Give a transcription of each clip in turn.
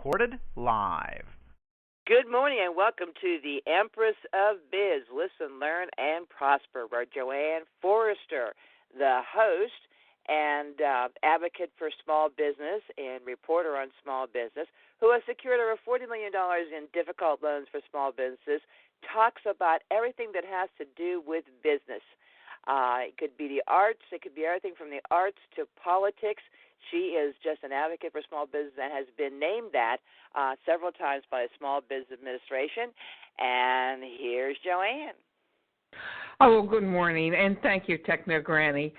recorded live. Good morning and welcome to the Empress of Biz. Listen, learn, and prosper. Where JoAnn Forrester, the host and advocate for small business and reporter on small business, who has secured over $40 million in difficult loans for small businesses, talks about everything that has to do with business. It could be the arts. It could be everything from the arts to politics. She is just an advocate for small business and has been named that several times by the Small Business Administration. And here's JoAnn. Oh, well, good morning, and thank you, Techno Granny.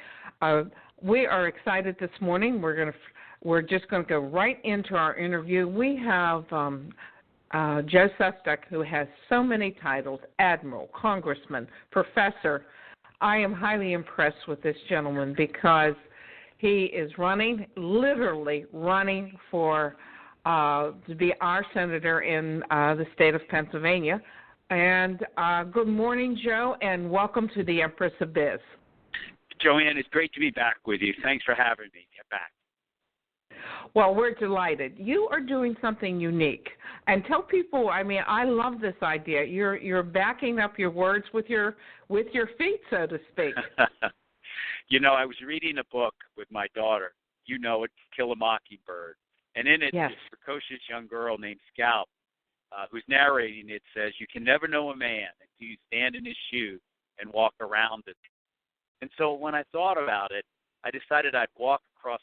We are excited this morning. We're just going to go right into our interview. We have Joe Sestak, who has so many titles: Admiral, Congressman, Professor. I am highly impressed with this gentleman because he is literally running for to be our senator in the state of Pennsylvania. And good morning, Joe, and welcome to the Empress of Biz. JoAnn, it's great to be back with you. Thanks for having me. Get back. Well, we're delighted. You are doing something unique. And tell people, I love this idea. You're backing up your words with your feet, so to speak. I was reading a book with my daughter. You know it, Kill a Mockingbird. And in it, yes, this precocious young girl named Scout, who's narrating it, says, "You can never know a man until you stand in his shoes and walk around it." And so when I thought about it, I decided I'd walk across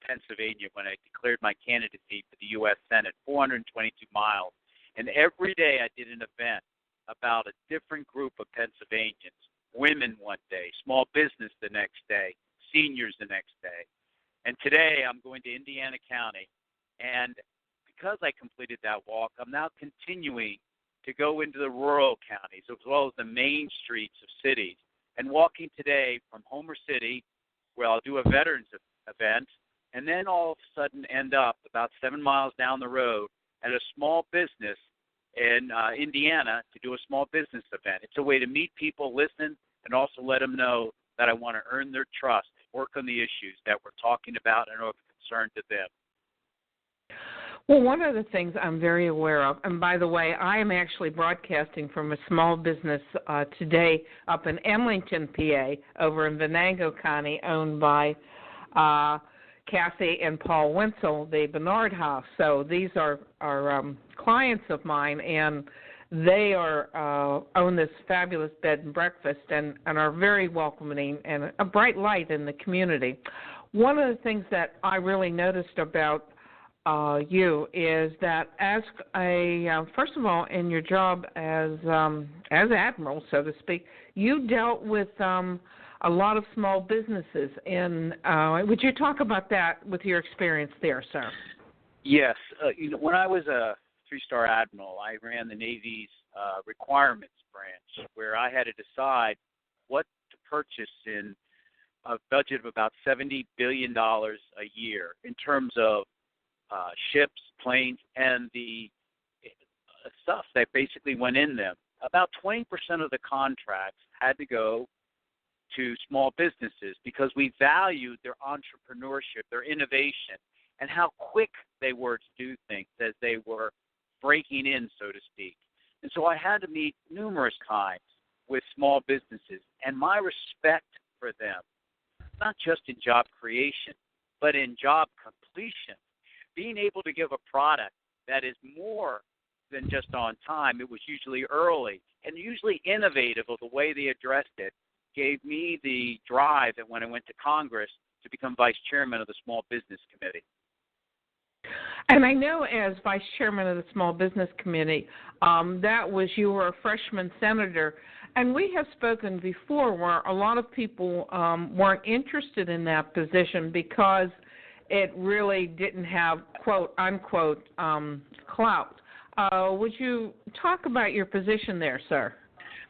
Pennsylvania when I declared my candidacy for the U.S. Senate, 422 miles. And every day I did an event about a different group of Pennsylvanians, women one day, small business the next day, seniors the next day. And today I'm going to Indiana County. And because I completed that walk, I'm now continuing to go into the rural counties as well as the main streets of cities. And walking today from Homer City, where I'll do a veterans event, and then all of a sudden end up about 7 miles down the road at a small business in Indiana to do a small business event. It's a way to meet people, listen, and also let them know that I want to earn their trust, work on the issues that we're talking about and are of concern to them. Well, one of the things I'm very aware of, and by the way, I am actually broadcasting from a small business today up in Emlington, PA, over in Venango County, owned by Kathy and Paul Wenzel, the Bernard House. So these are clients of mine, and they own this fabulous bed and breakfast and are very welcoming and a bright light in the community. One of the things that I really noticed about you is that as first of all, in your job as admiral, so to speak, you dealt with a lot of small businesses. And would you talk about that with your experience there, sir? Yes. When I was a three-star admiral, I ran the Navy's requirements branch, where I had to decide what to purchase in a budget of about $70 billion a year in terms of ships, planes, and the stuff that basically went in them. About 20% of the contracts had to go to small businesses because we valued their entrepreneurship, their innovation, and how quick they were to do things as they were breaking in, so to speak. And so I had to meet numerous times with small businesses, and my respect for them, not just in job creation, but in job completion. Being able to give a product that is more than just on time, it was usually early and usually innovative of the way they addressed it, gave me the drive that when I went to Congress to become vice chairman of the Small Business Committee. And I know as vice chairman of the Small Business Committee, you were a freshman senator, and we have spoken before where a lot of people weren't interested in that position because it really didn't have, quote, unquote, clout. Would you talk about your position there, sir?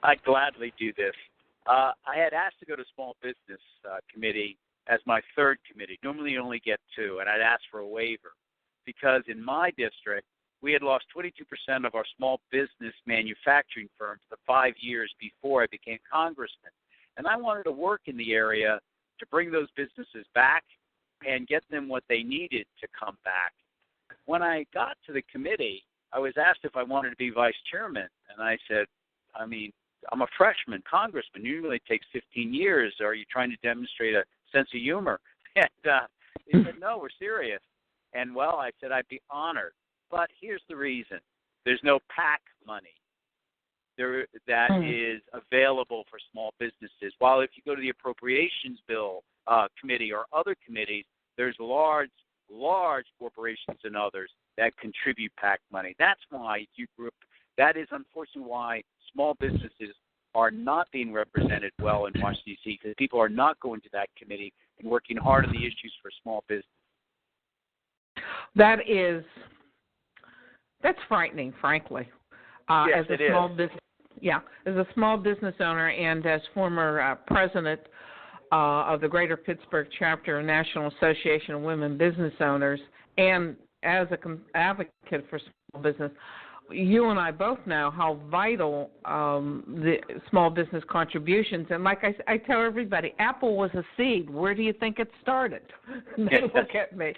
I'd gladly do this. I had asked to go to Small Business Committee as my third committee. Normally you only get two, and I'd asked for a waiver because in my district, we had lost 22% of our small business manufacturing firms the 5 years before I became congressman. And I wanted to work in the area to bring those businesses back and get them what they needed to come back. when I got to the committee, I was asked if I wanted to be vice chairman, and I said, I mean, I'm a freshman congressman. Usually it takes 15 years. Are you trying to demonstrate a sense of humor? And he said, no, we're serious. And, well, I said I'd be honored. But here's the reason. There's no PAC money that is available for small businesses. While if you go to the appropriations bill committee or other committees, there's large corporations and others that contribute PAC money. That's why that is unfortunately why small businesses are not being represented well in Washington, D.C., because people are not going to that committee and working hard on the issues for small business. That's frightening, frankly. Yes, as a small business, as a small business owner and as former president of the Greater Pittsburgh Chapter National Association of Women Business Owners, and as an advocate for small business, you and I both know how vital the small business contributions. And like I tell everybody, Apple was a seed. Where do you think it started? They look at me.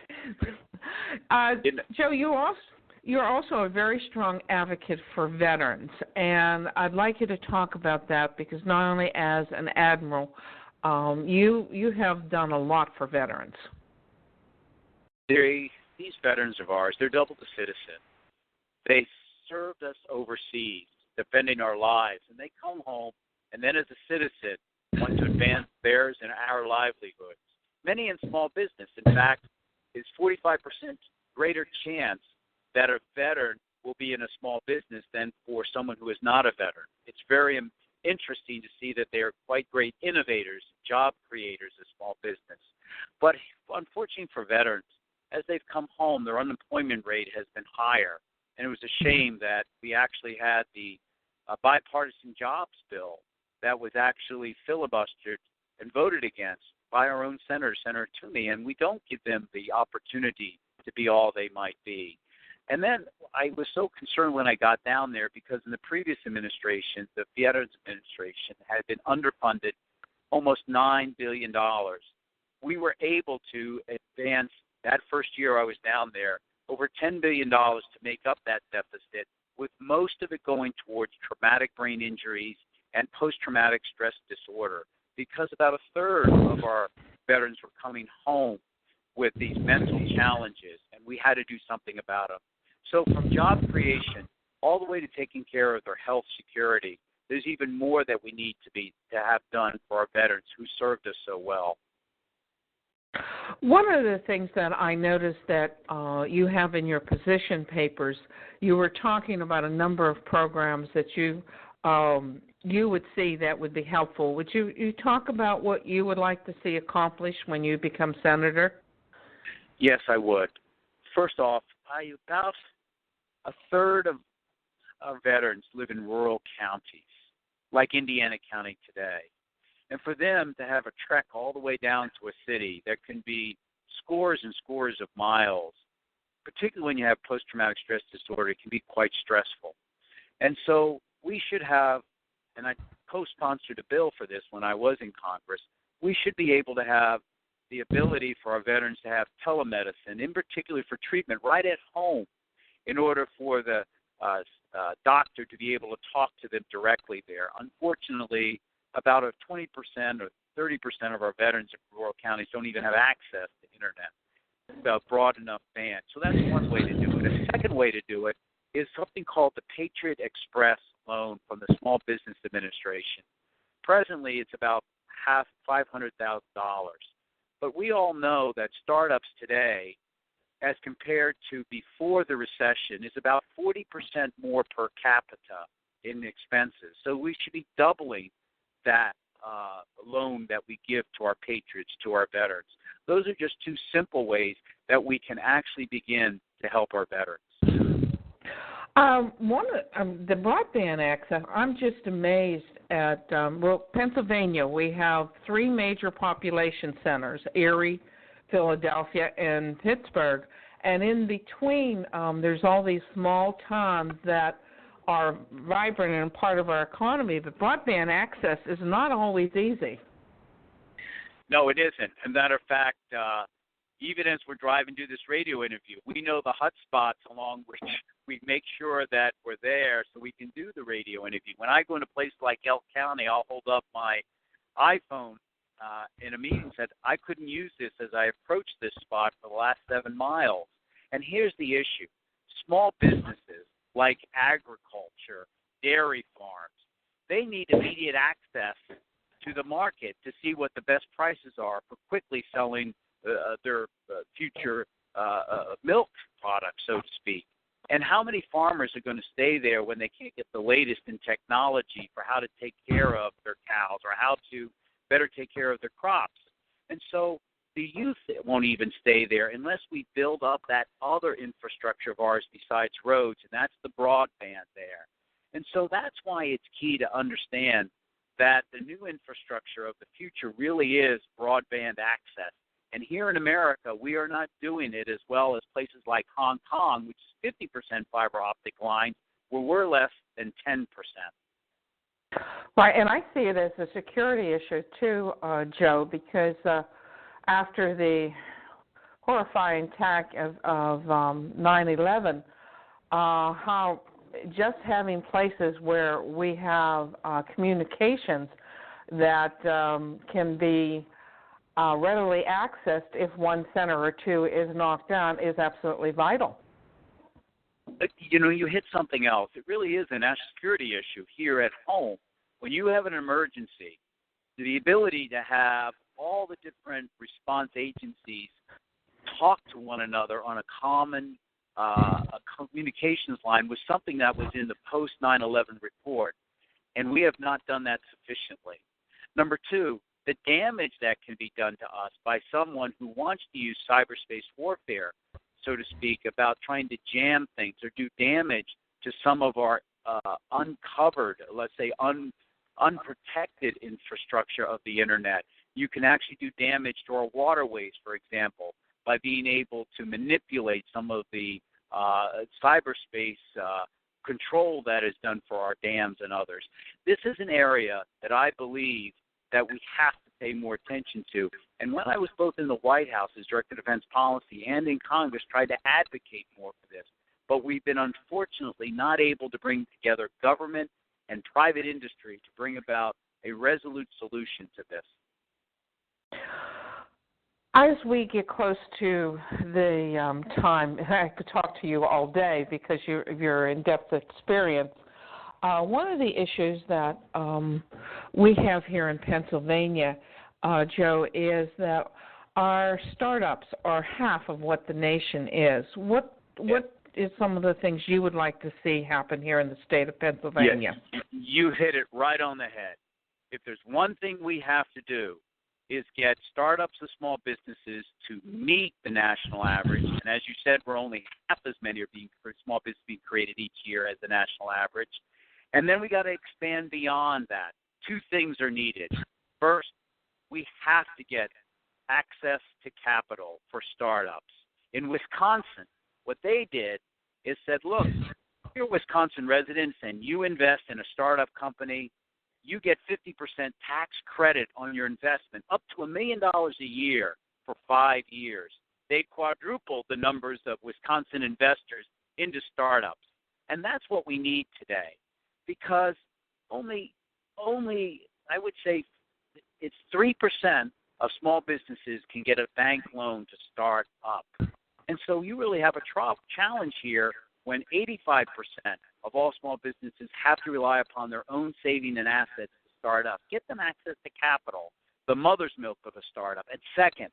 Joe, you're also a very strong advocate for veterans, and I'd like you to talk about that because not only as an admiral, you have done a lot for veterans. These veterans of ours, they're double the citizen. They served us overseas, defending our lives, and they come home, and then as a citizen, want to advance theirs and our livelihoods. Many in small business, in fact, is 45% greater chance that a veteran will be in a small business than for someone who is not a veteran. It's very interesting to see that they are quite great innovators, job creators of small business. But unfortunately for veterans, as they've come home, their unemployment rate has been higher. And it was a shame that we actually had the bipartisan jobs bill that was actually filibustered and voted against by our own senator, Senator Toomey, and we don't give them the opportunity to be all they might be. And then I was so concerned when I got down there because in the previous administration, the Veterans Administration had been underfunded almost $9 billion. We were able to advance that first year I was down there over $10 billion to make up that deficit, with most of it going towards traumatic brain injuries and post-traumatic stress disorder, because about a third of our veterans were coming home with these mental challenges, and we had to do something about them. So from job creation all the way to taking care of their health security, there's even more that we need to have done for our veterans who served us so well. One of the things that I noticed that you have in your position papers, you were talking about a number of programs that you would see that would be helpful. Would you talk about what you would like to see accomplished when you become senator? Yes, I would. First off, about a third of our veterans live in rural counties, like Indiana County today. And for them to have a trek all the way down to a city that can be scores and scores of miles, particularly when you have post-traumatic stress disorder, it can be quite stressful. And so we should have, and I co-sponsored a bill for this when I was in Congress, we should be able to have the ability for our veterans to have telemedicine, in particular for treatment right at home, in order for the doctor to be able to talk to them directly there. Unfortunately, about 20% or 30% of our veterans in rural counties don't even have access to internet, a broad enough band. So that's one way to do it. A second way to do it is something called the Patriot Express loan from the Small Business Administration. Presently, it's about $500,000. But we all know that startups today, as compared to before the recession, is about 40% more per capita in expenses. So we should be doubling that loan that we give to our patriots, to our veterans. Those are just two simple ways that we can actually begin to help our veterans. The broadband access, I'm just amazed at, Pennsylvania, we have 3 major population centers, Erie, Philadelphia, and Pittsburgh. And in between, there's all these small towns that are vibrant and part of our economy, but broadband access is not always easy. No, it isn't. As a matter of fact, even as we're driving to this radio interview. We know the hot spots along which we make sure that we're there so we can do the radio interview. When I go into a place like Elk County, I'll hold up my iPhone in a meeting and said, I couldn't use this as I approached this spot for the last 7 miles. And here's the issue. Small businesses like agriculture, dairy farms, they need immediate access to the market to see what the best prices are for quickly selling their future milk products, so to speak. And how many farmers are going to stay there when they can't get the latest in technology for how to take care of their cows or how to better take care of their crops? And so the youth won't even stay there unless we build up that other infrastructure of ours besides roads, and that's the broadband there. And so that's why it's key to understand that the new infrastructure of the future really is broadband access. And here in America, we are not doing it as well as places like Hong Kong, which is 50% fiber optic lines, where we're less than 10%. Right, and I see it as a security issue too, Joe, because after the horrifying attack of 9/11, how just having places where we have communications that can be readily accessed if one center or two is knocked down is absolutely vital. You know, you hit something else. It really is a national security issue here at home. When you have an emergency, the ability to have all the different response agencies talk to one another on a common communications line was something that was in the post 9/11 report, and we have not done that sufficiently. Number two, the damage that can be done to us by someone who wants to use cyberspace warfare, so to speak, about trying to jam things or do damage to some of our uncovered, let's say unprotected infrastructure of the Internet. You can actually do damage to our waterways, for example, by being able to manipulate some of the cyberspace control that is done for our dams and others. This is an area that I believe that we have to pay more attention to. And when I was both in the White House as Director of Defense Policy and in Congress, tried to advocate more for this. But we've been unfortunately not able to bring together government and private industry to bring about a resolute solution to this. As we get close to the time, I could talk to you all day because of your in-depth experience. One of the issues that we have here in Pennsylvania, Joe, is that our startups are half of what the nation is. What is some of the things you would like to see happen here in the state of Pennsylvania? Yes. You hit it right on the head. If there's one thing we have to do is get startups and small businesses to meet the national average. And as you said, we're only half as many are being small businesses being created each year as the national average. And then we got to expand beyond that. Two things are needed. First, we have to get access to capital for startups. In Wisconsin, what they did is said, look, you're Wisconsin residents and you invest in a startup company, you get 50% tax credit on your investment, up to $1 million a year for 5 years. They quadrupled the numbers of Wisconsin investors into startups. And that's what we need today, because only I would say it's 3% of small businesses can get a bank loan to start up. And so you really have a challenge here when 85% of all small businesses have to rely upon their own saving and assets to start up. Get them access to capital, the mother's milk of a startup. And second,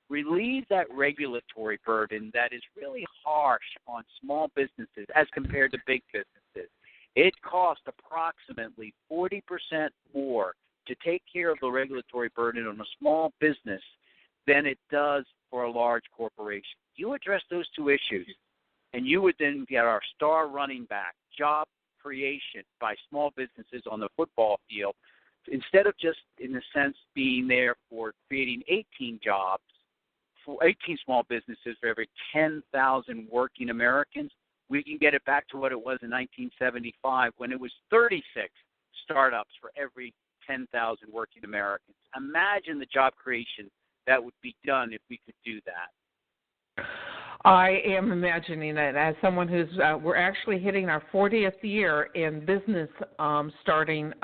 relieve that regulatory burden that is really harsh on small businesses as compared to big businesses. It costs approximately 40% more to take care of the regulatory burden on a small business than it does for a large corporation. You address those two issues, and you would then get our star running back, job creation by small businesses on the football field, instead of just, in a sense, being there for creating 18 jobs, for 18 small businesses for every 10,000 working Americans. We can get it back to what it was in 1975 when it was 36 startups for every 10,000 working Americans. Imagine the job creation that would be done if we could do that. I am imagining it as someone who's, we're actually hitting our 40th year in business, starting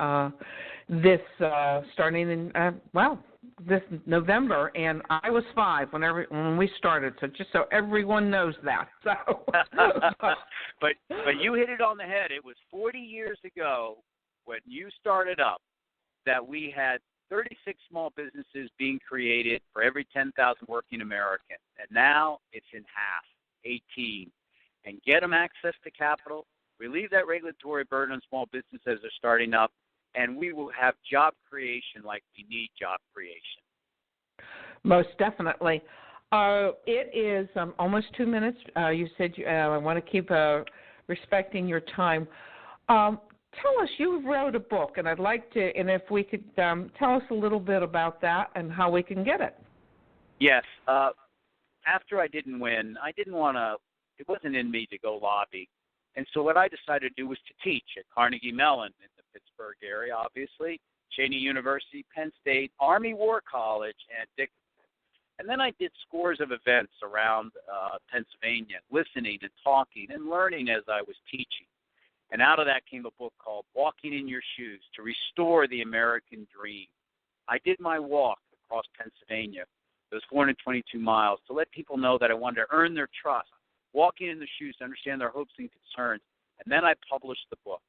this November, and I was 5 when we started. So just so everyone knows that. So, but you hit it on the head. It was 40 years ago when you started up that we had 36 small businesses being created for every 10,000 working Americans, and now it's in half, 18. And get them access to capital, relieve that regulatory burden on small businesses as they're starting up, and we will have job creation like we need job creation. Most definitely. It is almost 2 minutes. You said I want to keep respecting your time. Tell us, you wrote a book, and I'd like to, and if we could tell us a little bit about that and how we can get it. Yes. After I didn't win, I didn't want to, it wasn't in me to go lobby. And so what I decided to do was to teach at Carnegie Mellon in the Pittsburgh area, obviously, Cheney University, Penn State, Army War College, and Dick. And then I did scores of events around Pennsylvania, listening and talking and learning as I was teaching. And out of that came a book called Walking in Your Shoes to Restore the American Dream. I did my walk across Pennsylvania. It was 422 miles to let people know that I wanted to earn their trust, walking in the shoes to understand their hopes and concerns. And then I published the book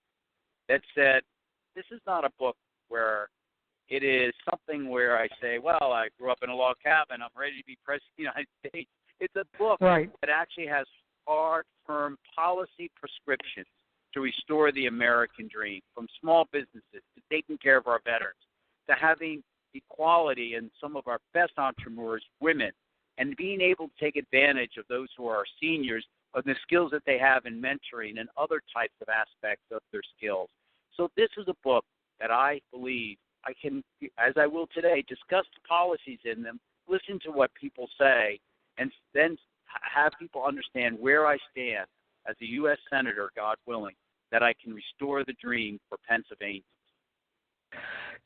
that said, this is not a book where it is something where I say, well, I grew up in a log cabin, I'm ready to be president of the United States. It's a book that actually has hard, firm policy prescriptions to restore the American dream, from small businesses to taking care of our veterans, to having equality in some of our best entrepreneurs, women, and being able to take advantage of those who are our seniors, of the skills that they have in mentoring and other types of aspects of their skills. So this is a book that I believe I can, as I will today, discuss the policies in them, listen to what people say, and then have people understand where I stand as a U.S. Senator, God willing, that I can restore the dream for Pennsylvania.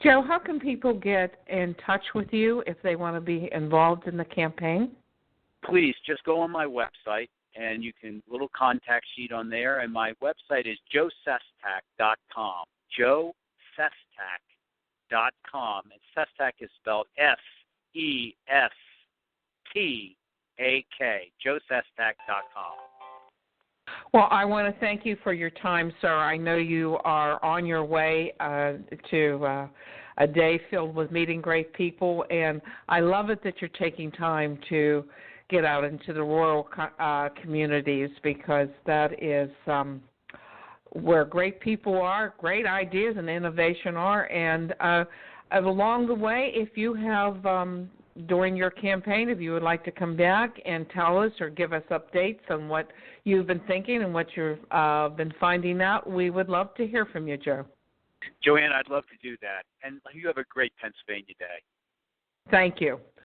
Joe, how can people get in touch with you if they want to be involved in the campaign? Please, just go on my website, and you can, little contact sheet on there, and my website is joesestak.com, joesestak.com, and Sestak is spelled S-E-S-T-A-K, joesestak.com. Well, I want to thank you for your time, sir. I know you are on your way to a day filled with meeting great people, and I love it that you're taking time to get out into the rural communities, because that is where great people are, great ideas and innovation are. And along the way, if you have, during your campaign, if you would like to come back and tell us or give us updates on what you've been thinking and what you've been finding out, we would love to hear from you, Joe. JoAnn, I'd love to do that. And you have a great Pennsylvania day. Thank you.